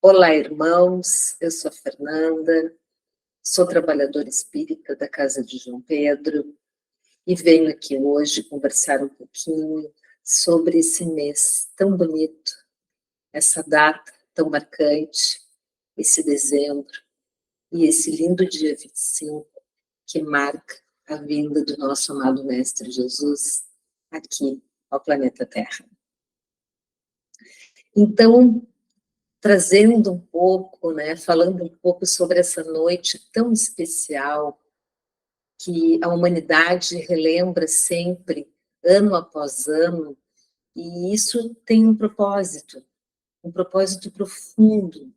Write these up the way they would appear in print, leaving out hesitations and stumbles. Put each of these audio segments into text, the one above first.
Olá, irmãos, eu sou a Fernanda, sou trabalhadora espírita da Casa de João Pedro e venho aqui hoje conversar um pouquinho sobre esse mês tão bonito, essa data tão marcante, esse dezembro e esse lindo dia 25 que marca a vinda do nosso amado Mestre Jesus aqui ao planeta Terra. Então, trazendo um pouco, falando um pouco sobre essa noite tão especial que a humanidade relembra sempre, ano após ano, e isso tem um propósito profundo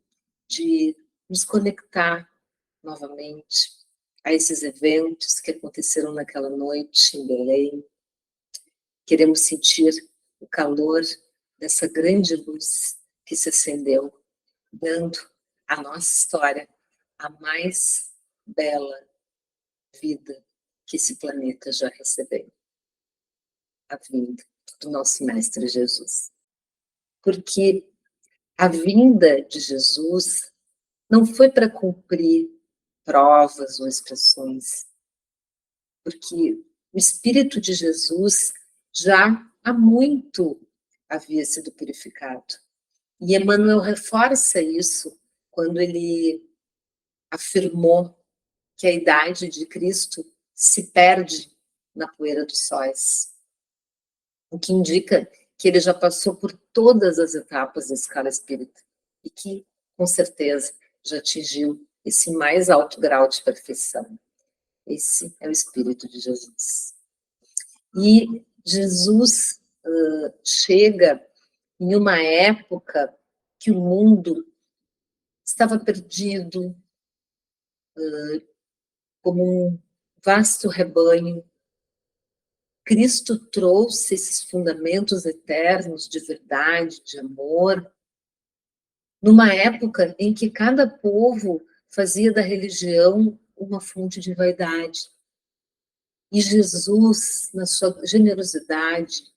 de nos conectar novamente a esses eventos que aconteceram naquela noite em Belém. Queremos sentir o calor dessa grande luz que se acendeu, dando à nossa história a mais bela vida que esse planeta já recebeu. A vinda do nosso Mestre Jesus. Porque a vinda de Jesus não foi para cumprir provas ou expressões, porque o Espírito de Jesus já há muito havia sido purificado. E Emmanuel reforça isso quando ele afirmou que a idade de Cristo se perde na poeira dos sóis, o que indica que ele já passou por todas as etapas da escala espírita e que, com certeza, já atingiu esse mais alto grau de perfeição. Esse é o Espírito de Jesus. E Jesus chega em uma época que o mundo estava perdido, como um vasto rebanho. Cristo trouxe esses fundamentos eternos de verdade, de amor, numa época em que cada povo fazia da religião uma fonte de vaidade. E Jesus, na sua generosidade,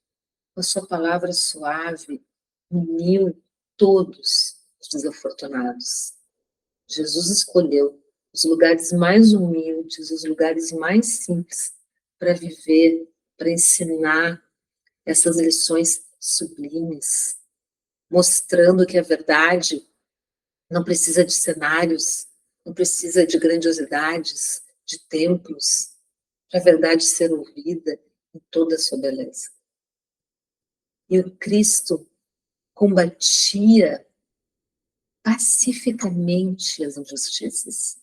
com a sua palavra suave, uniu todos os desafortunados. Jesus escolheu os lugares mais humildes, os lugares mais simples para viver, para ensinar essas lições sublimes, mostrando que a verdade não precisa de cenários, não precisa de grandiosidades, de templos, para a verdade ser ouvida em toda a sua beleza. E o Cristo combatia pacificamente as injustiças.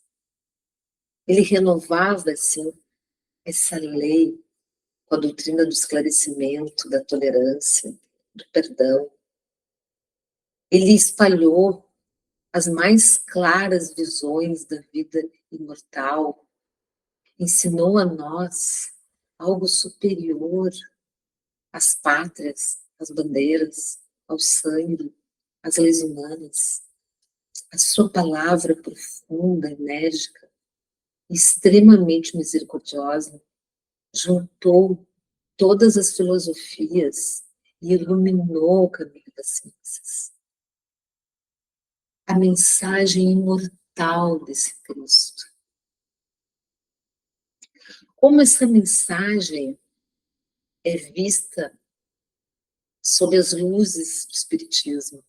Ele renovava, assim, essa lei com a doutrina do esclarecimento, da tolerância, do perdão. Ele espalhou as mais claras visões da vida imortal, ensinou a nós algo superior às pátrias, às bandeiras, ao sangue, às leis humanas. A sua palavra profunda, enérgica, extremamente misericordiosa, juntou todas as filosofias e iluminou o caminho das ciências. A mensagem imortal desse Cristo. Como essa mensagem é vista sob as luzes do Espiritismo?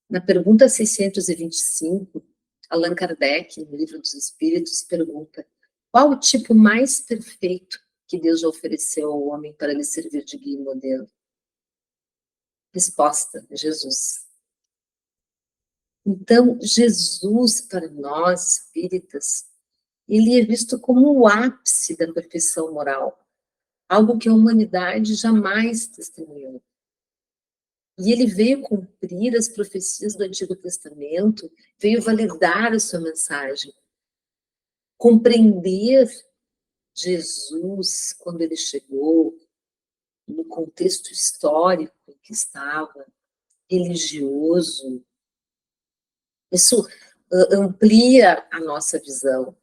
Na pergunta 625, Allan Kardec, no Livro dos Espíritos, pergunta: qual o tipo mais perfeito que Deus já ofereceu ao homem para lhe servir de guia e modelo? Resposta: Jesus. Então, Jesus, para nós, espíritas, ele é visto como o ápice da perfeição moral, algo que a humanidade jamais testemunhou. E ele veio cumprir as profecias do Antigo Testamento, veio validar a sua mensagem, compreender Jesus, quando ele chegou, no contexto histórico em que estava, religioso. Isso amplia a nossa visão,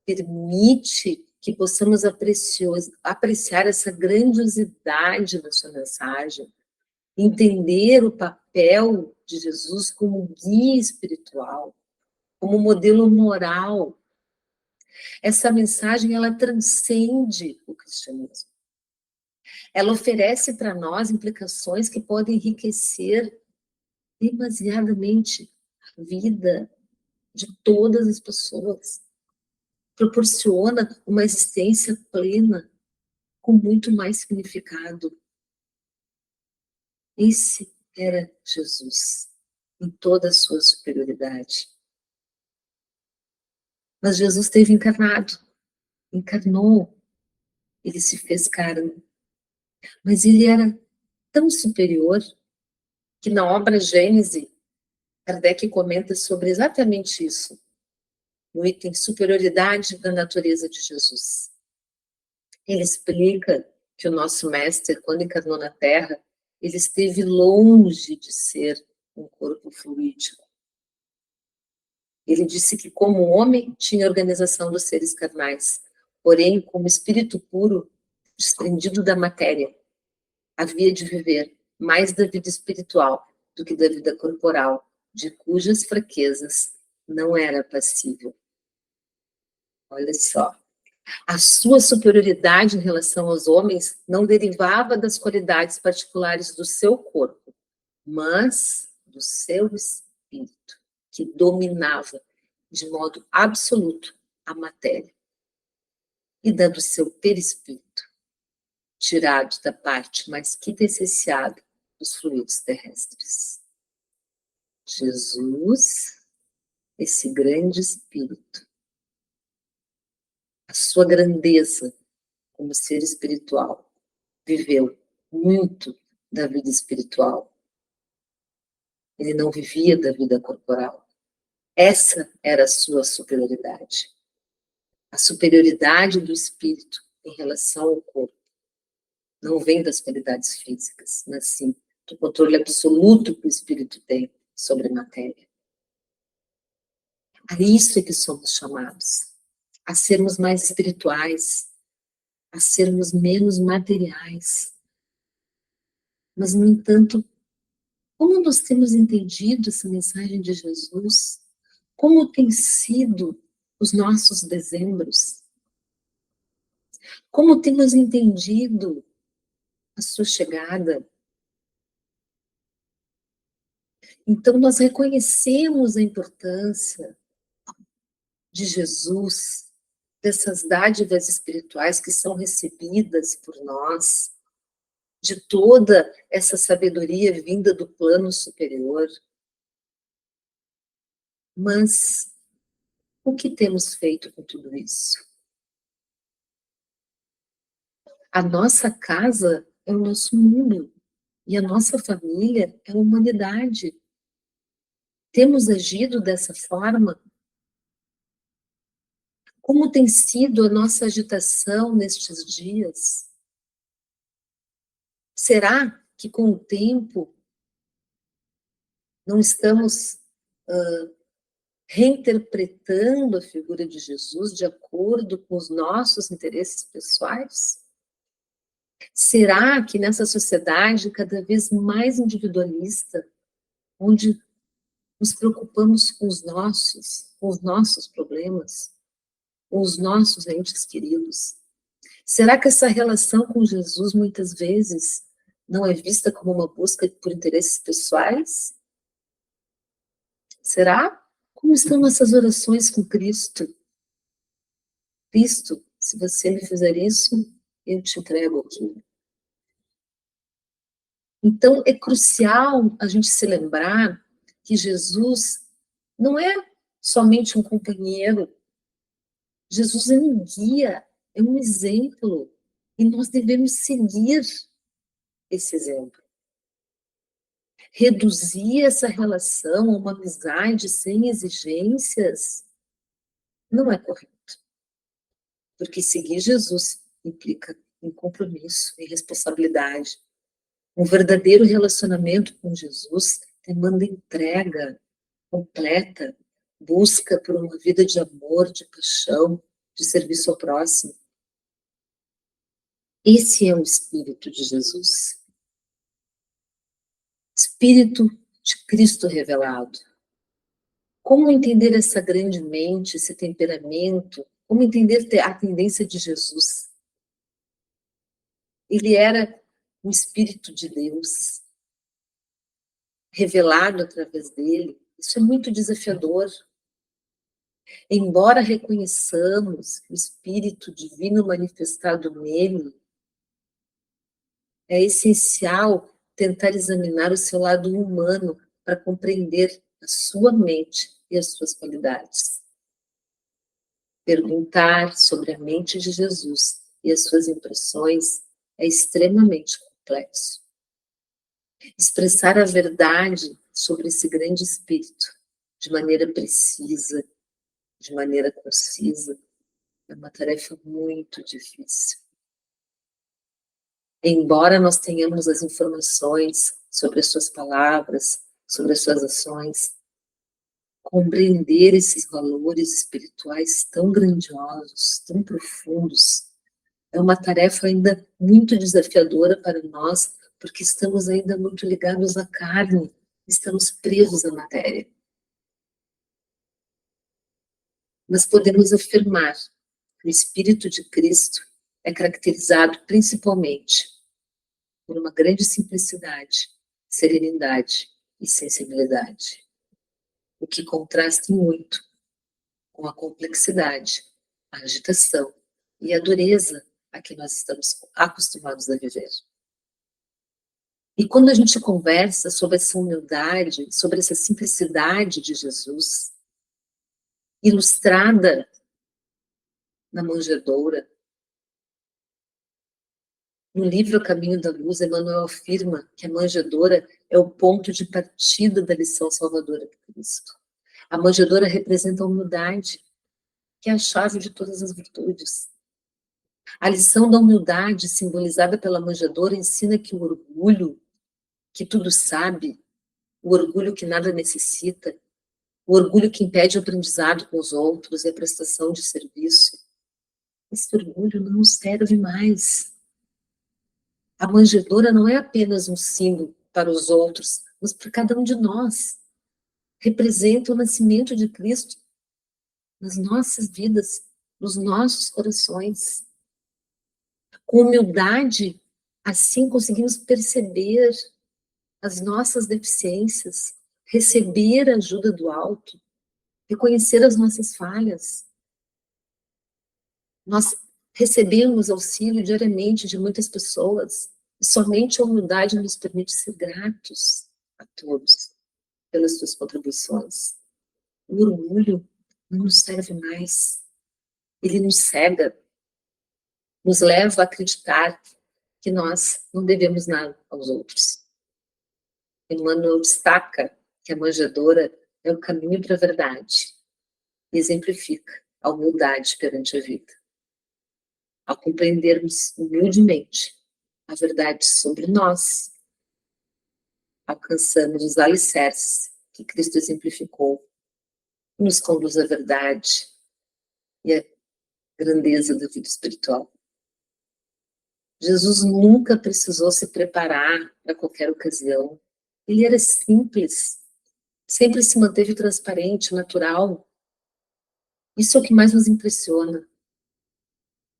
permite que possamos apreciar essa grandiosidade da sua mensagem, entender o papel papel de Jesus como guia espiritual, como modelo moral. Essa mensagem, ela transcende o cristianismo. Ela oferece para nós implicações que podem enriquecer demasiadamente a vida de todas as pessoas. Proporciona uma existência plena, com muito mais significado. Esse era Jesus, em toda a sua superioridade. Mas Jesus esteve encarnado, encarnou, ele se fez carne. Mas ele era tão superior que na obra Gênese, Kardec comenta sobre exatamente isso, no item superioridade da natureza de Jesus. Ele explica que o nosso mestre, quando encarnou na Terra, ele esteve longe de ser um corpo fluídico. Ele disse que como homem tinha a organização dos seres carnais, porém como espírito puro, desprendido da matéria, havia de viver mais da vida espiritual do que da vida corporal, de cujas fraquezas não era passível. Olha só. A sua superioridade em relação aos homens não derivava das qualidades particulares do seu corpo, mas do seu espírito, que dominava de modo absoluto a matéria, e da do seu perispírito, tirado da parte mais quintessenciada dos fluidos terrestres. Jesus, esse grande espírito, a sua grandeza como ser espiritual, viveu muito da vida espiritual. Ele não vivia da vida corporal. Essa era a sua superioridade. A superioridade do espírito em relação ao corpo não vem das qualidades físicas, mas sim do controle absoluto que o espírito tem sobre a matéria. A isso é que somos chamados, a sermos mais espirituais, a sermos menos materiais. Mas, no entanto, como nós temos entendido essa mensagem de Jesus? Como tem sido os nossos dezembros? Como temos entendido a sua chegada? Então, nós reconhecemos a importância de Jesus, dessas dádivas espirituais que são recebidas por nós, de toda essa sabedoria vinda do plano superior. Mas o que temos feito com tudo isso? A nossa casa é o nosso mundo, e a nossa família é a humanidade. Temos agido dessa forma? Como tem sido a nossa agitação nestes dias? Será que com o tempo não estamos reinterpretando a figura de Jesus de acordo com os nossos interesses pessoais? Será que nessa sociedade cada vez mais individualista, onde nos preocupamos com os nossos problemas, com os nossos entes queridos, será que essa relação com Jesus muitas vezes não é vista como uma busca por interesses pessoais? Será? Como estão nossas orações com Cristo? Cristo, se você me fizer isso, eu te entrego aqui. Então, é crucial a gente se lembrar que Jesus não é somente um companheiro. Jesus é um guia, é um exemplo, e nós devemos seguir esse exemplo. Reduzir essa relação a uma amizade sem exigências não é correto. Porque seguir Jesus implica em compromisso, em responsabilidade. Um verdadeiro relacionamento com Jesus demanda entrega completa, busca por uma vida de amor, de paixão, de serviço ao próximo. Esse é o espírito de Jesus. Espírito de Cristo revelado. Como entender essa grande mente, esse temperamento? Como entender a tendência de Jesus? Ele era um Espírito de Deus, revelado através dele. Isso é muito desafiador. Embora reconheçamos o Espírito Divino manifestado nele, é essencial tentar examinar o seu lado humano para compreender a sua mente e as suas qualidades. Perguntar sobre a mente de Jesus e as suas impressões é extremamente complexo. Expressar a verdade sobre esse grande espírito de maneira precisa, de maneira concisa, é uma tarefa muito difícil. Embora nós tenhamos as informações sobre as suas palavras, sobre as suas ações, compreender esses valores espirituais tão grandiosos, tão profundos, é uma tarefa ainda muito desafiadora para nós, porque estamos ainda muito ligados à carne, estamos presos à matéria. Mas podemos afirmar que o Espírito de Cristo é caracterizado principalmente por uma grande simplicidade, serenidade e sensibilidade, o que contrasta muito com a complexidade, a agitação e a dureza a que nós estamos acostumados a viver. E quando a gente conversa sobre essa humildade, sobre essa simplicidade de Jesus, ilustrada na manjedoura, no livro Caminho da Luz, Emmanuel afirma que a manjedoura é o ponto de partida da lição salvadora de Cristo. A manjedoura representa a humildade, que é a chave de todas as virtudes. A lição da humildade, simbolizada pela manjedoura, ensina que o orgulho, que tudo sabe, o orgulho que nada necessita, o orgulho que impede o aprendizado com os outros e a prestação de serviço, esse orgulho não nos serve mais. A manjedoura não é apenas um símbolo para os outros, mas para cada um de nós. Representa o nascimento de Cristo nas nossas vidas, nos nossos corações. Com humildade, assim conseguimos perceber as nossas deficiências, receber a ajuda do alto, reconhecer as nossas falhas. Nós recebemos auxílio diariamente de muitas pessoas, e somente a humildade nos permite ser gratos a todos pelas suas contribuições. O orgulho não nos serve mais. Ele nos cega, nos leva a acreditar que nós não devemos nada aos outros. Emmanuel destaca que a manjedoura é o caminho para a verdade e exemplifica a humildade perante a vida. Ao compreendermos humildemente a verdade sobre nós, alcançamos os alicerces que Cristo exemplificou, nos conduz à verdade e à grandeza da vida espiritual. Jesus nunca precisou se preparar para qualquer ocasião. Ele era simples, sempre se manteve transparente, natural. Isso é o que mais nos impressiona.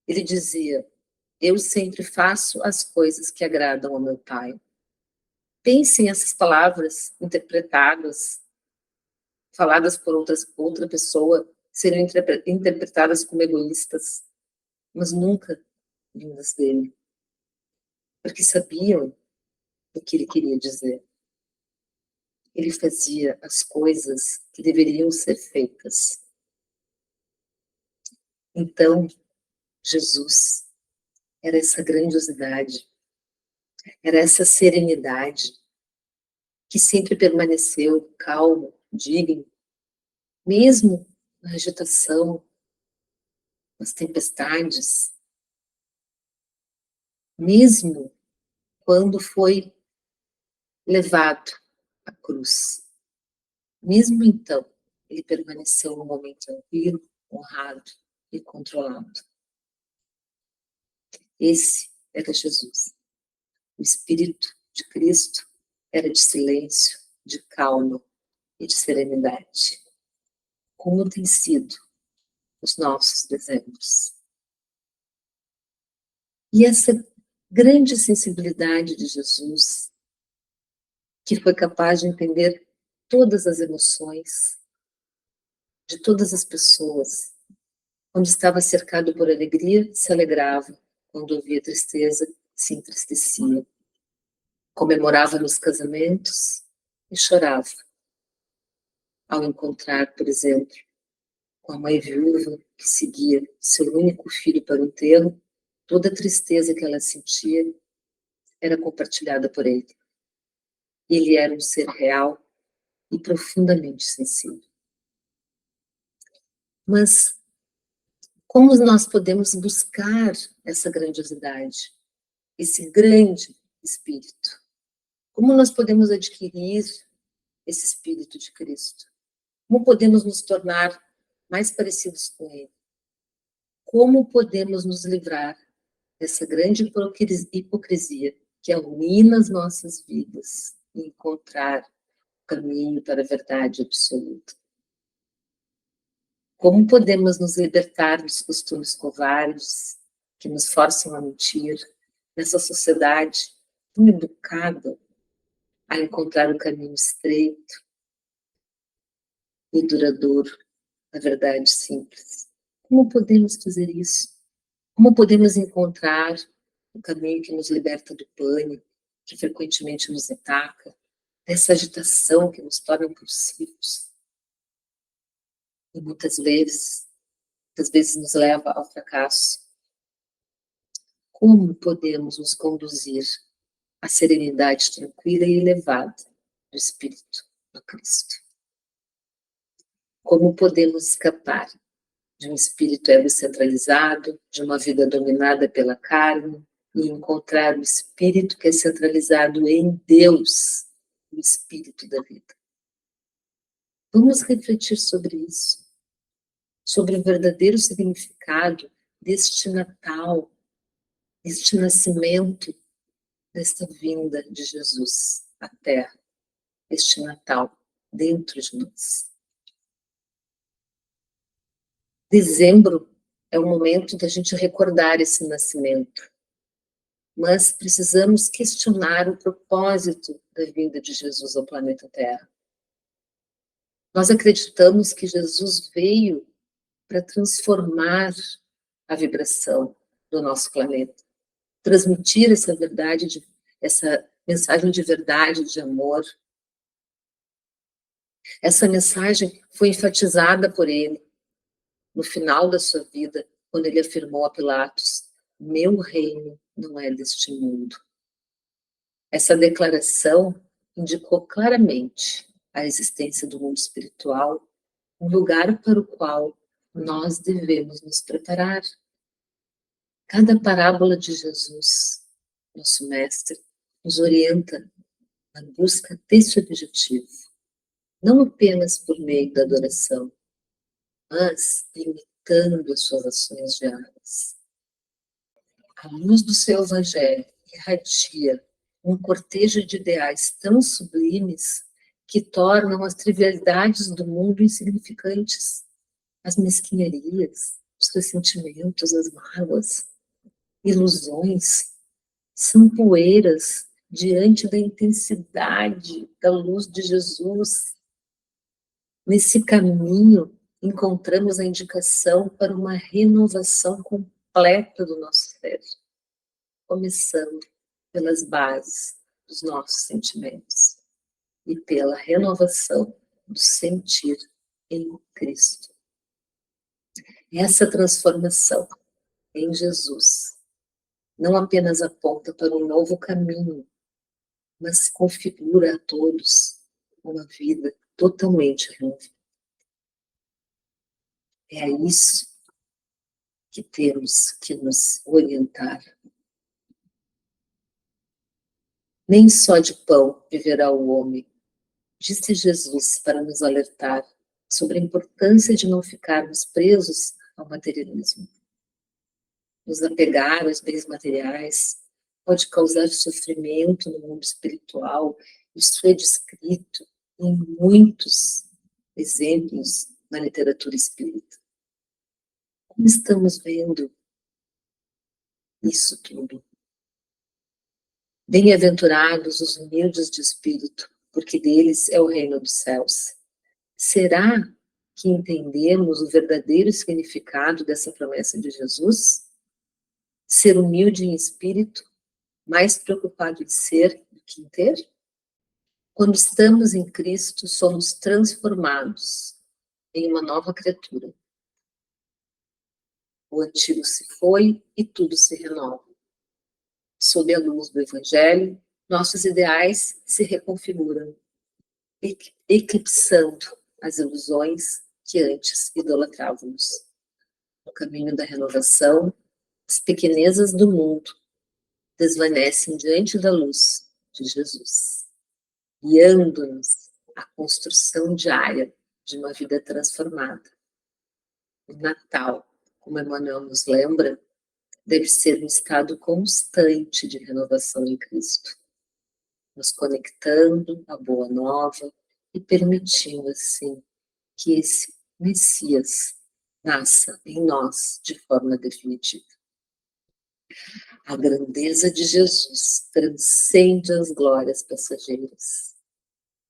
Ele dizia: eu sempre faço as coisas que agradam ao meu Pai. Pensem essas palavras interpretadas, faladas por outra pessoa, seriam interpretadas como egoístas, mas nunca vindas dele, porque sabiam o que ele queria dizer. Ele fazia as coisas que deveriam ser feitas. Então, Jesus era essa grandiosidade, era essa serenidade, que sempre permaneceu calmo, digno, mesmo na agitação, nas tempestades, mesmo quando foi levado à cruz. Mesmo então, ele permaneceu num momento tranquilo, honrado e controlado. Esse era Jesus. O Espírito de Cristo era de silêncio, de calma e de serenidade. Como tem sido os nossos dezembros? E essa grande sensibilidade de Jesus, que foi capaz de entender todas as emoções de todas as pessoas, quando estava cercado por alegria, se alegrava, quando ouvia tristeza, se entristecia. Comemorava nos casamentos e chorava ao encontrar, por exemplo, com a mãe viúva que seguia seu único filho para o enterro. Toda a tristeza que ela sentia era compartilhada por ele. Ele era um ser real e profundamente sensível. Mas como nós podemos buscar essa grandiosidade, esse grande espírito? Como nós podemos adquirir esse espírito de Cristo? Como podemos nos tornar mais parecidos com ele? Como podemos nos livrar dessa grande hipocrisia que arruína as nossas vidas e encontrar o caminho para a verdade absoluta? Como podemos nos libertar dos costumes covardes que nos forçam a mentir nessa sociedade tão educada a encontrar o caminho estreito e duradouro da verdade simples? Como podemos fazer isso? Como podemos encontrar o caminho que nos liberta do pânico, que frequentemente nos ataca, dessa agitação que nos torna impulsivos e muitas vezes nos leva ao fracasso? Como podemos nos conduzir à serenidade tranquila e elevada do Espírito do Cristo? Como podemos escapar de um espírito egocentralizado, de uma vida dominada pela carne, e encontrar o espírito que é centralizado em Deus, o espírito da vida? Vamos refletir sobre isso, sobre o verdadeiro significado deste Natal, deste nascimento, desta vinda de Jesus à Terra, este Natal dentro de nós. Dezembro é o momento da gente recordar esse nascimento, mas precisamos questionar o propósito da vinda de Jesus ao planeta Terra. Nós acreditamos que Jesus veio para transformar a vibração do nosso planeta, transmitir essa verdade, essa mensagem de verdade, de amor. Essa mensagem foi enfatizada por ele no final da sua vida, quando ele afirmou a Pilatos: meu reino não é deste mundo. Essa declaração indicou claramente a existência do mundo espiritual, um lugar para o qual nós devemos nos preparar. Cada parábola de Jesus, nosso mestre, nos orienta na busca desse objetivo, não apenas por meio da adoração, mas imitando as suas ações diárias. A luz do seu evangelho irradia um cortejo de ideais tão sublimes que tornam as trivialidades do mundo insignificantes, as mesquinharias, os ressentimentos, as mágoas, ilusões, são poeiras diante da intensidade da luz de Jesus. Nesse caminho, encontramos a indicação para uma renovação completa do nosso ser, começando pelas bases dos nossos sentimentos e pela renovação do sentir em Cristo. Essa transformação em Jesus não apenas aponta para um novo caminho, mas configura a todos uma vida totalmente renovada. É a isso que temos que nos orientar. Nem só de pão viverá o homem, disse Jesus para nos alertar sobre a importância de não ficarmos presos ao materialismo. Nos apegar aos bens materiais pode causar sofrimento no mundo espiritual. Isso é descrito em muitos exemplos na literatura espírita. Como estamos vendo isso tudo? Bem-aventurados os humildes de espírito, porque deles é o reino dos céus. Será que entendemos o verdadeiro significado dessa promessa de Jesus? Ser humilde em espírito, mais preocupado em ser do que em ter? Quando estamos em Cristo, somos transformados em uma nova criatura. O antigo se foi e tudo se renova. Sob a luz do Evangelho, nossos ideais se reconfiguram, eclipsando as ilusões que antes idolatrávamos. No caminho da renovação, as pequenezas do mundo desvanecem diante da luz de Jesus, guiando-nos à construção diária de uma vida transformada. O Natal, como Emmanuel nos lembra, deve ser um estado constante de renovação em Cristo, nos conectando à Boa Nova e permitindo, assim, que esse Messias nasça em nós de forma definitiva. A grandeza de Jesus transcende as glórias passageiras,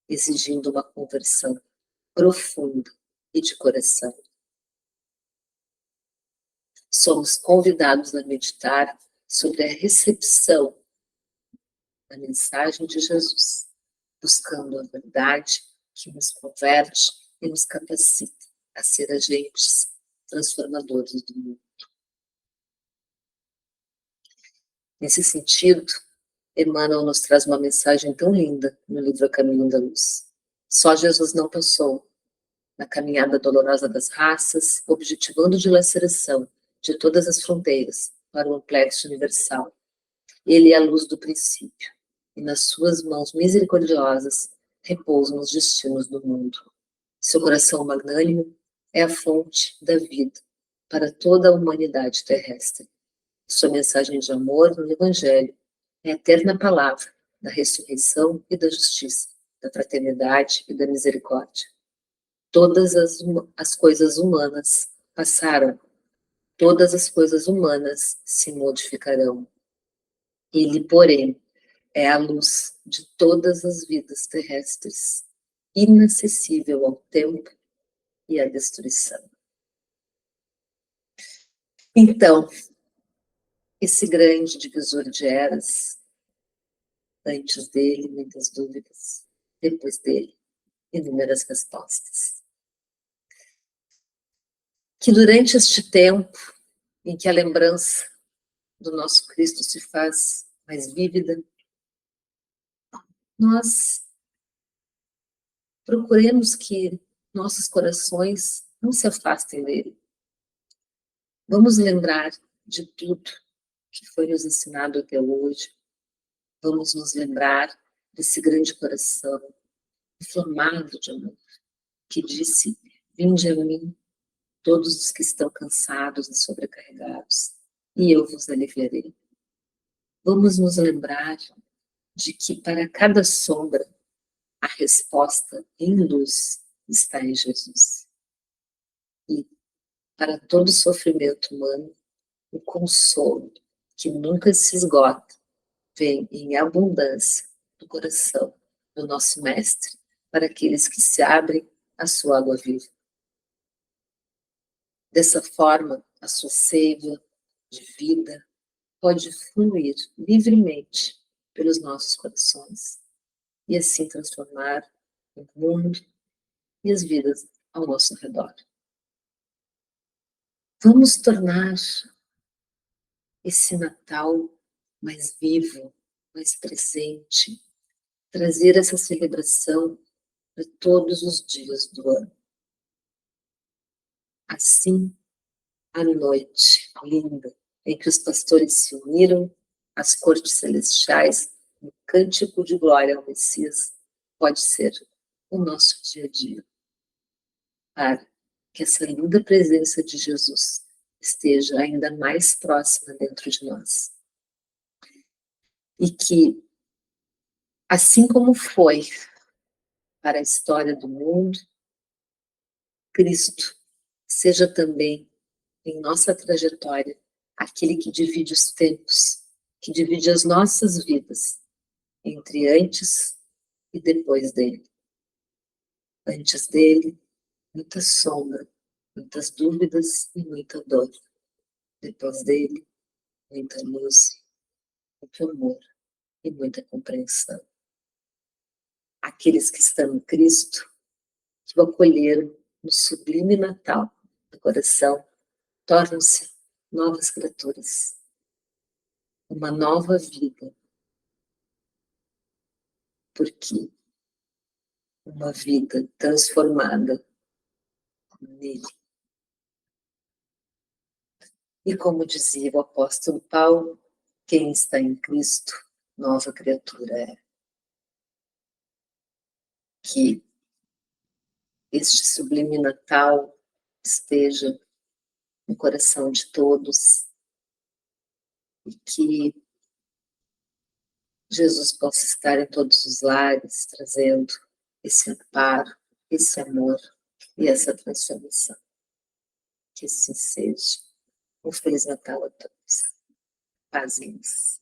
exigindo uma conversão profunda e de coração. Somos convidados a meditar sobre a recepção da mensagem de Jesus, buscando a verdade que nos converte e nos capacita a ser agentes transformadores do mundo. Nesse sentido, Emmanuel nos traz uma mensagem tão linda no livro A Caminho da Luz. Só Jesus não passou na caminhada dolorosa das raças, objetivando dilaceração de todas as fronteiras para o amplexo universal. Ele é a luz do princípio, e nas suas mãos misericordiosas repousam os destinos do mundo. Seu coração magnânimo é a fonte da vida para toda a humanidade terrestre. Sua mensagem de amor no Evangelho é a eterna palavra da ressurreição e da justiça, da fraternidade e da misericórdia. Todas as coisas humanas passaram, todas as coisas humanas se modificarão. Ele, porém, é a luz de todas as vidas terrestres, inacessível ao tempo e à destruição. Então, esse grande divisor de eras, antes dele, muitas dúvidas, depois dele, inúmeras respostas. Que durante este tempo em que a lembrança do nosso Cristo se faz mais vívida, nós procuremos que nossos corações não se afastem dele. Vamos lembrar de tudo que foi nos ensinado até hoje. Vamos nos lembrar desse grande coração inflamado de amor, que disse: vinde a mim, todos os que estão cansados e sobrecarregados, e eu vos aliviarei. Vamos nos lembrar de que para cada sombra, a resposta em luz está em Jesus. E para todo sofrimento humano, o consolo, que nunca se esgota, vem em abundância do coração do nosso Mestre, para aqueles que se abrem à sua água viva. Dessa forma, a sua seiva de vida pode fluir livremente pelos nossos corações e assim transformar o mundo e as vidas ao nosso redor. Vamos tornar esse Natal mais vivo, mais presente, trazer essa celebração para todos os dias do ano. Assim, a noite linda em que os pastores se uniram às cortes celestiais no cântico de glória ao Messias pode ser o nosso dia a dia, para que essa linda presença de Jesus esteja ainda mais próxima dentro de nós. E que, assim como foi para a história do mundo, Cristo seja também, em nossa trajetória, aquele que divide os tempos, que divide as nossas vidas entre antes e depois dele. Antes dele, muita sombra, muitas dúvidas e muita dor. Depois dele, muita luz, muito amor e muita compreensão. Aqueles que estão em Cristo, que o acolheram no sublime Natal do coração, tornam-se novas criaturas, uma nova vida, porque uma vida transformada nele. E como dizia o apóstolo Paulo, quem está em Cristo, nova criatura é. Que este sublime Natal esteja no coração de todos e que Jesus possa estar em todos os lares, trazendo esse amparo, esse amor e essa transformação. Que assim seja. Um Feliz Natal a todos. Paz e luz.